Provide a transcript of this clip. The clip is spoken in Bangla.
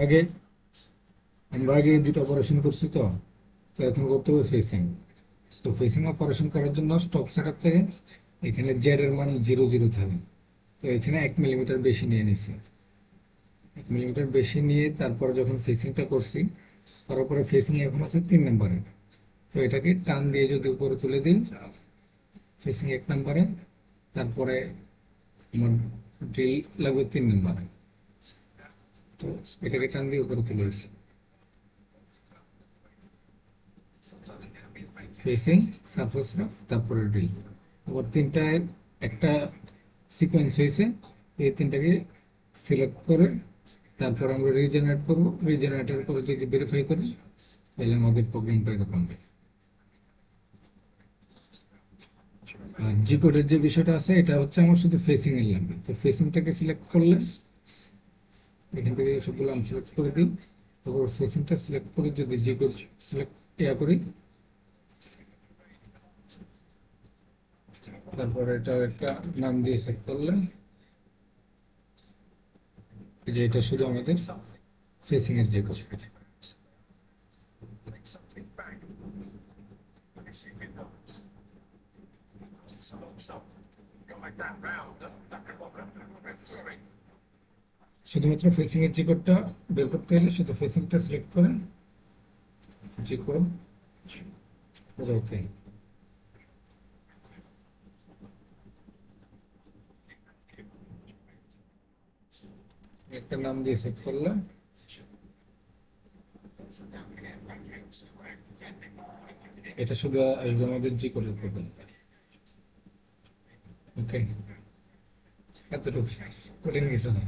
আগে আমরা আগে দুটো অপারেশন করছি, তো তো এখন করতে হবে ফেসিং। তো ফেসিং অপারেশন করার জন্য স্টক সেটআপ থেকে এখানে জেড এর মান 0 0 থাকে। তো এখানে 1 মিলিমিটার বেশি নিয়ে নিছি। 1 মিলিমিটার বেশি নিয়ে তারপরে যখন ফেসিংটা করছি, তারপরে ফেসিং এখন আছে 3 নম্বরে। তো এটাকে টান দিয়ে যদি উপরে তুলে দিই, ফেসিং 1 নম্বরে, তারপরে আমার ড্রিল লাগবে 3 নম্বরে। তো এটাকে টান দিয়ে উপরে তুলে দিচ্ছি, ফেসিং, সারফেস রাফ, তারপরে ড্রিল। আবার তিনটায় একটা সিকোয়েন্স হয়েছে, এই তিনটাকে সিলেক্ট করে তারপর আমরা রিজেনারেট করবো। রিজেনারেটের পরে যদি ভেরিফাই করি, তাহলে আমাদের প্রবলেমটা এরকম হবে। আর জি কোডের যে বিষয়টা আছে, এটা হচ্ছে আমার শুধু ফেসিং এর লাগবে। তো ফেসিংটাকে সিলেক্ট করলে এখান থেকে সবগুলো আমি সিলেক্ট করে দিই। তারপর ফেসিংটা সিলেক্ট করে যদি জি কোড সিলেক্ট করি, তারপর এটা একটা নাম দিয়ে সেট করলে, যে এটা শুধু আমাদের ফেসিং এর যে কোড। শুধুমাত্র ফেসিং এর যে কোডটা বের করতে হলে শুধু ফেসিংটা সিলেক্ট করে যে কোড, ওকে, একটা নাম দিয়ে সেট করলে এটা শুধু আসবে আমাদের জি কোডের প্রবলেম। ওকে, এতটুকু কঠিন কিছু না।